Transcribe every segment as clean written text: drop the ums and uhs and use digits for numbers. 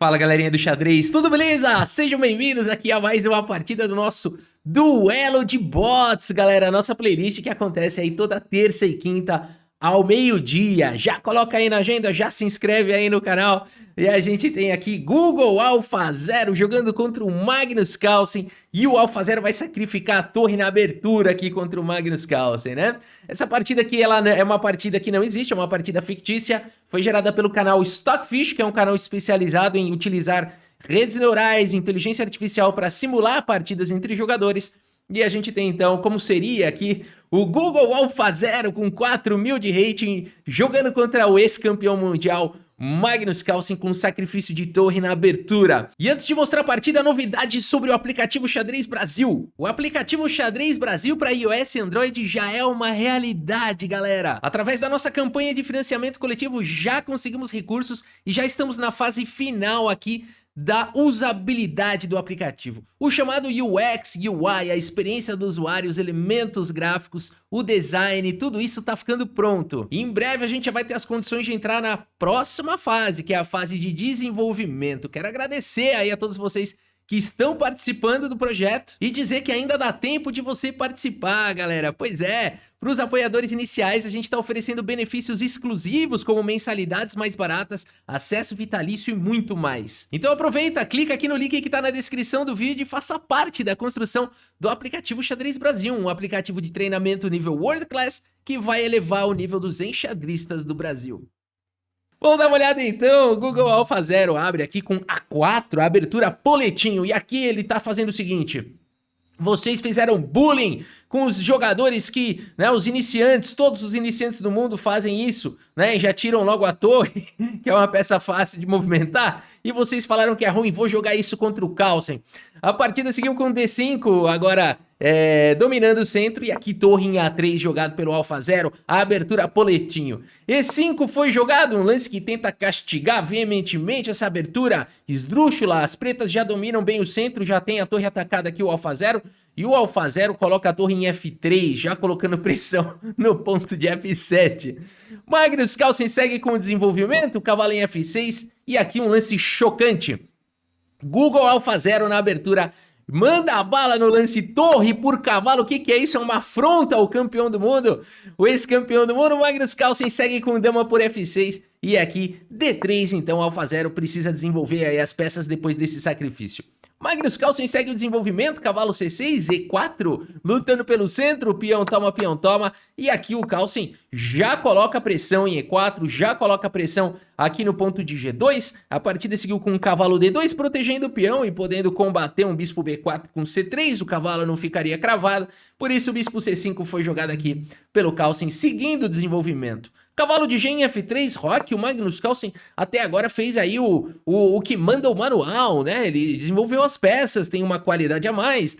Fala galerinha do xadrez, tudo beleza? Sejam bem-vindos aqui a mais uma partida do nosso Duelo de Bots, galera. Nossa playlist que acontece aí toda terça e quinta ao meio-dia. Já coloca aí na agenda, já se inscreve aí no canal. E a gente tem aqui Google AlphaZero jogando contra o Magnus Carlsen. E o AlphaZero vai sacrificar a torre na abertura aqui contra o Magnus Carlsen, né? Essa partida aqui, ela é uma partida que não existe, é uma partida fictícia. Foi gerada pelo canal Stockfish, que é um canal especializado em utilizar redes neurais, inteligência artificial para simular partidas entre jogadores. E a gente tem então, como seria aqui, o Google AlphaZero com 4.000 de rating, jogando contra o ex-campeão mundial Magnus Carlsen com sacrifício de torre na abertura. E antes de mostrar a partida, novidades sobre o aplicativo Xadrez Brasil. O aplicativo Xadrez Brasil para iOS e Android já é uma realidade, galera. Através da nossa campanha de financiamento coletivo já conseguimos recursos e já estamos na fase final aqui da usabilidade do aplicativo. O chamado UX, UI, a experiência do usuário, os elementos gráficos, o design, tudo isso tá ficando pronto. E em breve a gente já vai ter as condições de entrar na próxima fase, que é a fase de desenvolvimento. Quero agradecer aí a todos vocês que estão participando do projeto e dizer que ainda dá tempo de você participar, galera. Pois é, para os apoiadores iniciais a gente está oferecendo benefícios exclusivos como mensalidades mais baratas, acesso vitalício e muito mais. Então aproveita, clica aqui no link que está na descrição do vídeo e faça parte da construção do aplicativo Xadrez Brasil, um aplicativo de treinamento nível World Class que vai elevar o nível dos enxadristas do Brasil. Vamos dar uma olhada então, o Google AlphaZero abre aqui com A4, a abertura poletinho, e aqui ele tá fazendo o seguinte: vocês fizeram bullying com os jogadores que, né, os iniciantes, todos os iniciantes do mundo fazem isso, né, e já tiram logo a torre, que é uma peça fácil de movimentar, e vocês falaram que é ruim, vou jogar isso contra o Carlsen. A partida seguiu com D5, agora dominando o centro, e aqui torre em A3 jogado pelo AlphaZero, a abertura poletinho. E5 foi jogado, um lance que tenta castigar veementemente essa abertura esdrúxula, as pretas já dominam bem o centro, já tem a torre atacada aqui o AlphaZero, e o AlphaZero coloca a torre em F3, já colocando pressão no ponto de F7. Magnus Carlsen segue com o desenvolvimento, o cavalo em F6, e aqui um lance chocante. Google AlphaZero na abertura manda a bala no lance torre por cavalo. O que é isso? É uma afronta ao campeão do mundo. O ex-campeão do mundo, Magnus Carlsen, segue com dama por F6. E aqui, D3, então, AlphaZero precisa desenvolver aí as peças depois desse sacrifício. Magnus Carlsen segue o desenvolvimento, cavalo C6, E4, lutando pelo centro, peão toma, e aqui o Carlsen já coloca pressão em E4, já coloca pressão aqui no ponto de G2, a partida seguiu com o cavalo D2, protegendo o peão e podendo combater um bispo B4 com C3, o cavalo não ficaria cravado, por isso o bispo C5 foi jogado aqui pelo Carlsen, seguindo o desenvolvimento. Cavalo de G em F3, roque, o Magnus Carlsen até agora fez aí o que manda o manual, né? Ele desenvolveu as peças, tem uma qualidade a mais,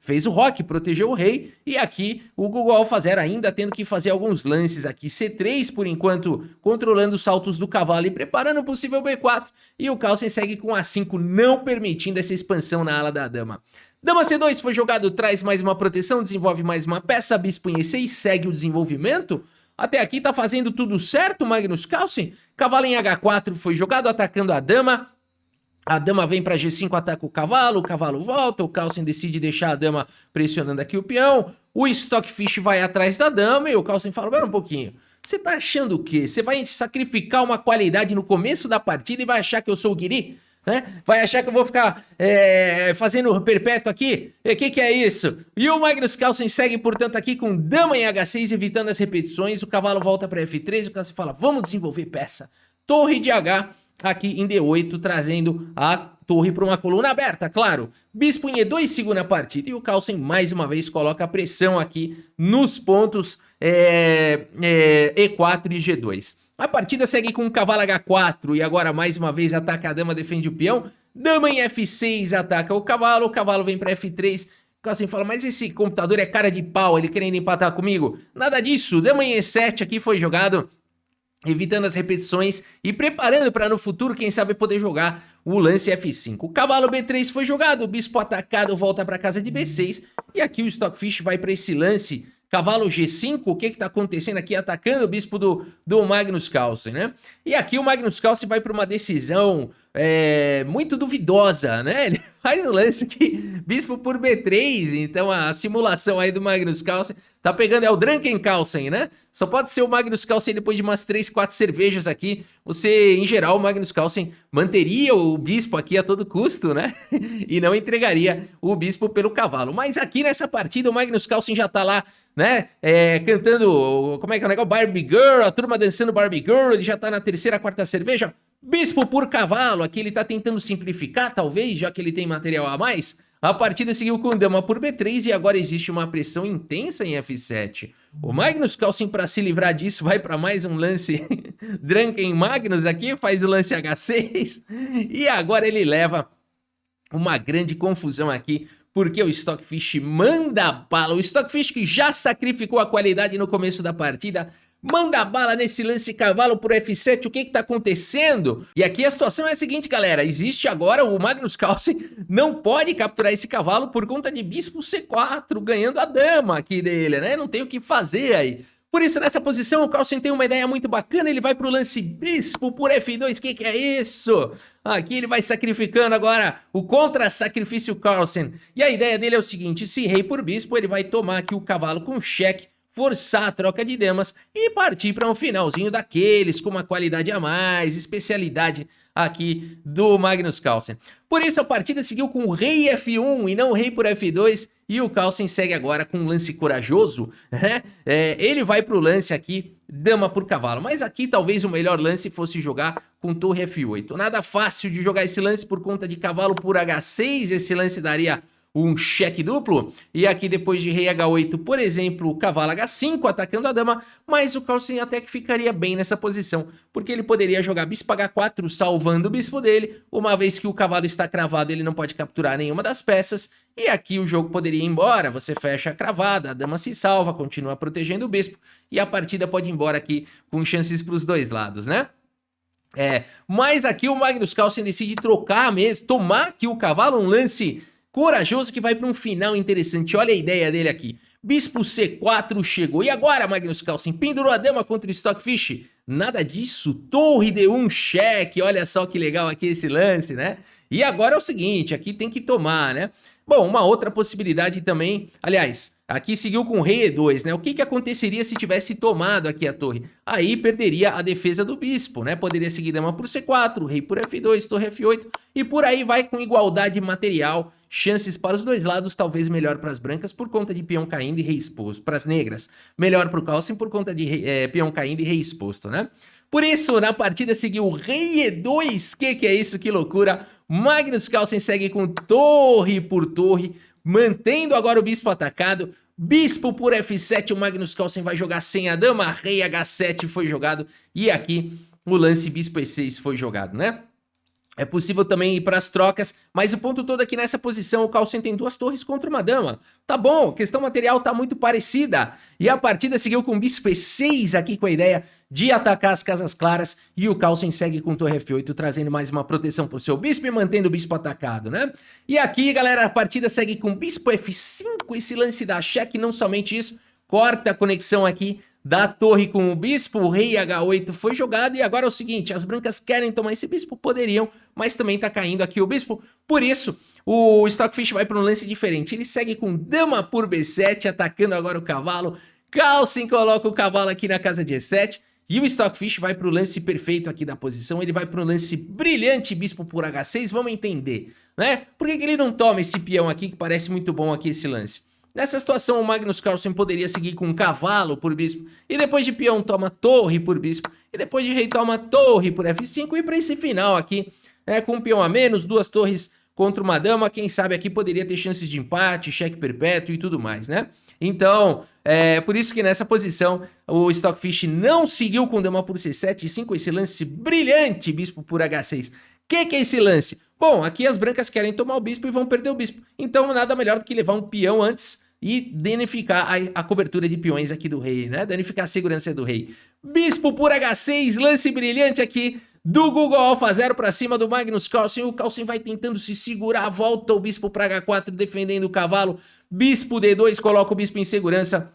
fez o roque, protegeu o rei, e aqui o Google AlphaZero ainda tendo que fazer alguns lances aqui. C3 por enquanto, controlando os saltos do cavalo e preparando o possível B4, e o Carlsen segue com A5, não permitindo essa expansão na ala da dama. Dama C2 foi jogado, traz mais uma proteção, desenvolve mais uma peça, bispo em E6, segue o desenvolvimento. Até aqui tá fazendo tudo certo, Magnus Carlsen. Cavalo em H4 foi jogado, atacando a dama. A dama vem para G5, ataca o cavalo volta, o Carlsen decide deixar a dama pressionando aqui o peão. O Stockfish vai atrás da dama e o Carlsen fala, pera um pouquinho, você tá achando o quê? Você vai sacrificar uma qualidade no começo da partida e vai achar que eu sou o guiri? Né? Vai achar que eu vou ficar fazendo perpétuo aqui? O que é isso? E o Magnus Carlsen segue, portanto, aqui com dama em H6, evitando as repetições. O cavalo volta para F3, o Carlsen fala, vamos desenvolver peça. Torre de H aqui em D8, trazendo a torre para uma coluna aberta, claro. Bispo em E2 segura a partida e o Carlsen mais uma vez coloca a pressão aqui nos pontos E4 e G2. A partida segue com o cavalo H4 e agora mais uma vez ataca a dama, defende o peão. Dama em F6 ataca o cavalo vem para F3. O Carlsen fala, mas esse computador é cara de pau, ele querendo empatar comigo? Nada disso, dama em E7 aqui foi jogado, evitando as repetições e preparando para no futuro, quem sabe, poder jogar o lance F5. O cavalo B3 foi jogado, o bispo atacado volta para casa de B6 e aqui o Stockfish vai para esse lance Cavalo G5, o que está acontecendo aqui? Atacando o bispo do Magnus Carlsen, né? E aqui o Magnus Carlsen vai para uma decisão muito duvidosa, né? Ele faz o lance aqui, bispo por B3, então a simulação aí do Magnus Carlsen tá pegando, é o Drunken Carlsen, né? Só pode ser o Magnus Carlsen depois de umas 3, 4 cervejas aqui. Você, em geral, o Magnus Carlsen manteria o bispo aqui a todo custo, né? E não entregaria o bispo pelo cavalo. Mas aqui nessa partida o Magnus Carlsen já tá lá, né? Cantando, como é que é o negócio? Barbie Girl, a turma dançando Barbie Girl, ele já tá na terceira, quarta cerveja. Bispo por cavalo, aqui ele tá tentando simplificar, talvez, já que ele tem material a mais. A partida seguiu com dama por B3 e agora existe uma pressão intensa em F7. O Magnus Carlsen, para se livrar disso, vai para mais um lance Drunken Magnus aqui, faz o lance H6 e agora ele leva uma grande confusão aqui, porque o Stockfish manda bala. O Stockfish, que já sacrificou a qualidade no começo da partida, manda bala nesse lance cavalo por F7, o que tá acontecendo? E aqui a situação é a seguinte, galera, existe agora o Magnus Carlsen não pode capturar esse cavalo por conta de bispo C4, ganhando a dama aqui dele, né? Não tem o que fazer aí. Por isso, nessa posição, o Carlsen tem uma ideia muito bacana, ele vai pro lance bispo por F2, que é isso? Aqui ele vai sacrificando agora o contra-sacrifício Carlsen. E a ideia dele é o seguinte, se rei por bispo, ele vai tomar aqui o cavalo com cheque, forçar a troca de damas e partir para um finalzinho daqueles com uma qualidade a mais, especialidade aqui do Magnus Carlsen. Por isso a partida seguiu com o rei F1 e não o rei por F2 e o Carlsen segue agora com um lance corajoso, né? Ele vai para o lance aqui, dama por cavalo, mas aqui talvez o melhor lance fosse jogar com torre F8. Nada fácil de jogar esse lance por conta de cavalo por H6, esse lance daria um cheque duplo, e aqui depois de rei H8, por exemplo, cavalo H5 atacando a dama, mas o Carlsen até que ficaria bem nessa posição, porque ele poderia jogar bispo H4 salvando o bispo dele, uma vez que o cavalo está cravado ele não pode capturar nenhuma das peças, e aqui o jogo poderia ir embora, você fecha a cravada, a dama se salva, continua protegendo o bispo, e a partida pode ir embora aqui com chances para os dois lados, né? Mas aqui o Magnus Carlsen decide trocar mesmo, tomar aqui o cavalo, um lance corajoso que vai para um final interessante. Olha a ideia dele aqui. Bispo C4 chegou. E agora, Magnus Carlsen? Pendurou a dama contra o Stockfish? Nada disso. Torre D1 cheque. Olha só que legal aqui esse lance, né? E agora é o seguinte, aqui tem que tomar, né? Bom, uma outra possibilidade também, aliás, aqui seguiu com rei E2, né? O que aconteceria se tivesse tomado aqui a torre? Aí perderia a defesa do bispo, né? Poderia seguir dama por C4, rei por F2, torre F8 e por aí vai com igualdade material. Chances para os dois lados, talvez melhor para as brancas por conta de peão caindo e rei exposto. Para as negras, melhor para o Carlsen por conta de peão caindo e rei exposto, né? Por isso, na partida seguiu rei E2. Que é isso? Que loucura! Magnus Carlsen segue com torre por torre, mantendo agora o bispo atacado. Bispo por F7, o Magnus Carlsen vai jogar sem a dama, rei H7 foi jogado e aqui o lance bispo E6 foi jogado, né? É possível também ir para as trocas, mas o ponto todo aqui nessa posição, o Carlsen tem duas torres contra uma dama. Tá bom, a questão material tá muito parecida. E a partida seguiu com bispo E6 aqui com a ideia de atacar as casas claras. E o Carlsen segue com torre F8, trazendo mais uma proteção pro seu bispo e mantendo o bispo atacado, né? E aqui, galera, a partida segue com bispo F5, esse lance da cheque, não somente isso, corta a conexão aqui da torre com o bispo, o rei H8 foi jogado e agora é o seguinte, as brancas querem tomar esse bispo, poderiam, mas também tá caindo aqui o bispo, por isso o Stockfish vai para um lance diferente, ele segue com dama por B7, atacando agora o cavalo, Carlsen coloca o cavalo aqui na casa de E7 e o Stockfish vai para o lance perfeito aqui da posição, ele vai para um lance brilhante, bispo por H6, vamos entender, né? Por que ele não toma esse peão aqui que parece muito bom aqui esse lance? Nessa situação, o Magnus Carlsen poderia seguir com um cavalo por bispo, e depois de peão toma torre por bispo, e depois de rei toma torre por F5, e para esse final aqui, com um peão a menos, duas torres contra uma dama, quem sabe aqui poderia ter chances de empate, cheque perpétuo e tudo mais, né? Então, por isso que nessa posição, o Stockfish não seguiu com dama por C7, e sim com esse lance brilhante, bispo por H6. Que é esse lance? Bom, aqui as brancas querem tomar o bispo e vão perder o bispo. Então nada melhor do que levar um peão antes e danificar a cobertura de peões aqui do rei, né? Danificar a segurança do rei. Bispo por H6, lance brilhante aqui do Google Alpha 0 para cima do Magnus Carlsen. O Carlsen vai tentando se segurar, volta o bispo para H4 defendendo o cavalo. Bispo D2, coloca o bispo em segurança.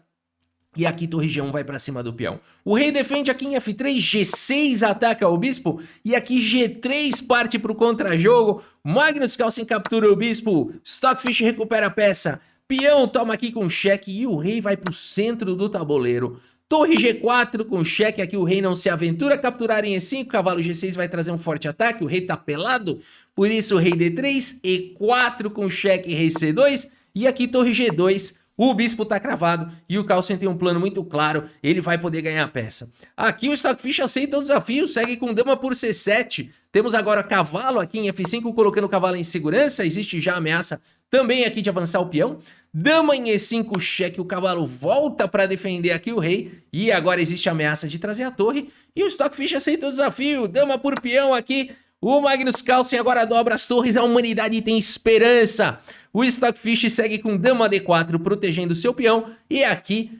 E aqui torre G1 vai pra cima do peão. O rei defende aqui em F3, G6 ataca o bispo. E aqui G3 parte pro contra-jogo. Magnus Carlsen captura o bispo. Stockfish recupera a peça. Peão toma aqui com cheque e o rei vai pro centro do tabuleiro. Torre G4 com cheque, aqui o rei não se aventura a capturar em E5, cavalo G6 vai trazer um forte ataque, o rei tá pelado, por isso o rei D3, E4 com cheque, rei C2, e aqui torre G2, o bispo tá cravado e o Carlsen tem um plano muito claro, ele vai poder ganhar a peça. Aqui o Stockfish aceita o desafio, segue com dama por C7, temos agora cavalo aqui em F5 colocando o cavalo em segurança, existe já ameaça também aqui de avançar o peão. Dama em E5, cheque, o cavalo volta para defender aqui o rei. E agora existe a ameaça de trazer a torre. E o Stockfish aceita o desafio. Dama por peão aqui. O Magnus Carlsen agora dobra as torres. A humanidade tem esperança. O Stockfish segue com dama D4 protegendo seu peão. E aqui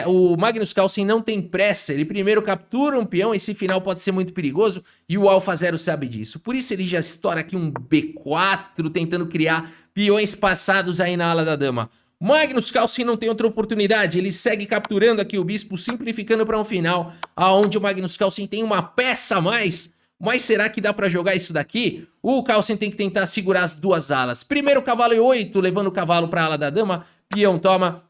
o Magnus Carlsen não tem pressa. Ele primeiro captura um peão. Esse final pode ser muito perigoso. E o AlphaZero sabe disso. Por isso ele já estoura aqui um B4 tentando criar peões passados aí na ala da dama. Magnus Carlsen não tem outra oportunidade, ele segue capturando aqui o bispo, simplificando para um final, aonde o Magnus Carlsen tem uma peça a mais. Mas será que dá para jogar isso daqui? O Carlsen tem que tentar segurar as duas alas. Primeiro o cavalo E8, levando o cavalo para a ala da dama, peão toma,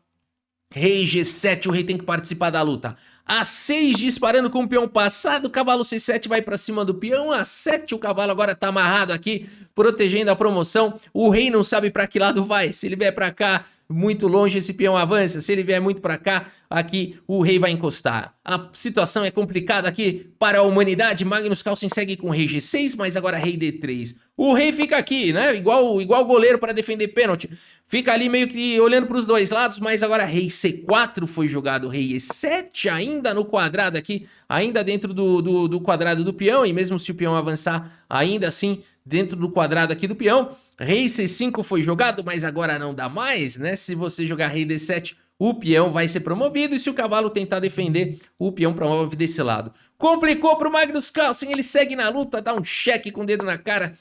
rei G7, o rei tem que participar da luta. A6 disparando com o peão passado, cavalo C7 vai pra cima do peão, A7 o cavalo agora tá amarrado aqui, protegendo a promoção, o rei não sabe pra que lado vai, se ele vier pra cá, muito longe esse peão avança, se ele vier muito pra cá, aqui o rei vai encostar. A situação é complicada aqui para a humanidade, Magnus Carlsen segue com rei G6, mas agora rei D3. O rei fica aqui, né, igual goleiro para defender pênalti, fica ali meio que olhando para os dois lados, mas agora rei C4 foi jogado, rei E7 ainda no quadrado aqui, ainda dentro do quadrado do peão, e mesmo se o peão avançar, ainda assim dentro do quadrado aqui do peão. Rei C5 foi jogado, mas agora não dá mais, né? Se você jogar rei D7, o peão vai ser promovido, e se o cavalo tentar defender, o peão promove desse lado. Complicou pro Magnus Carlsen, ele segue na luta, dá um cheque com o dedo na cara.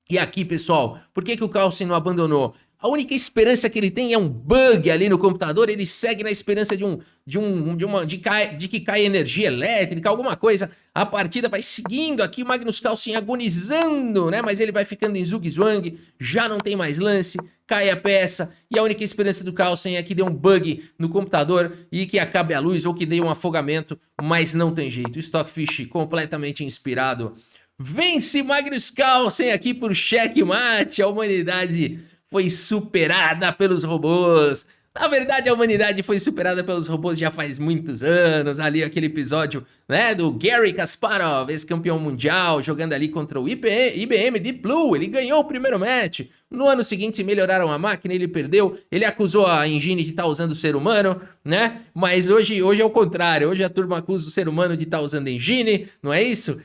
E aqui, pessoal, por que o Carlsen não abandonou? A única esperança que ele tem é um bug ali no computador, ele segue na esperança de que caia energia elétrica, alguma coisa. A partida vai seguindo aqui, Magnus Carlsen agonizando, né? Mas ele vai ficando em zug-zwang, já não tem mais lance, cai a peça. E a única esperança do Carlsen é que dê um bug no computador e que acabe a luz ou que dê um afogamento, mas não tem jeito. Stockfish completamente inspirado. Vence Magnus Carlsen aqui por checkmate, a humanidade foi superada pelos robôs. Na verdade, a humanidade foi superada pelos robôs já faz muitos anos. Ali aquele episódio, né, do Garry Kasparov, ex-campeão mundial, jogando ali contra o IBM Deep Blue. Ele ganhou o primeiro match. No ano seguinte melhoraram a máquina, ele perdeu. Ele acusou a engine de estar usando o ser humano, né? Mas hoje é o contrário. Hoje a turma acusa o ser humano de estar usando engine, não é isso?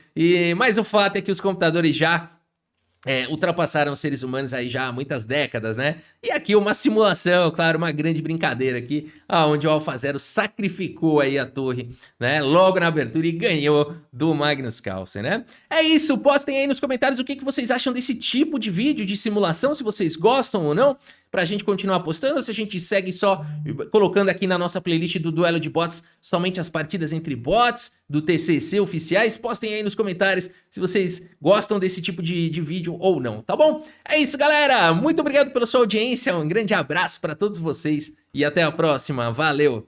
Mas o fato é que os computadores já ultrapassaram os seres humanos aí já há muitas décadas, né? E aqui uma simulação, claro, uma grande brincadeira aqui, onde o AlphaZero sacrificou aí a torre, né? Logo na abertura e ganhou do Magnus Carlsen, né? É isso, postem aí nos comentários o que vocês acham desse tipo de vídeo de simulação, se vocês gostam ou não, pra gente continuar postando, ou se a gente segue só colocando aqui na nossa playlist do Duelo de Bots somente as partidas entre bots do TCC oficiais. Postem aí nos comentários se vocês gostam desse tipo de vídeo ou não, tá bom? É isso, galera! Muito obrigado pela sua audiência, um grande abraço pra todos vocês e até a próxima, valeu!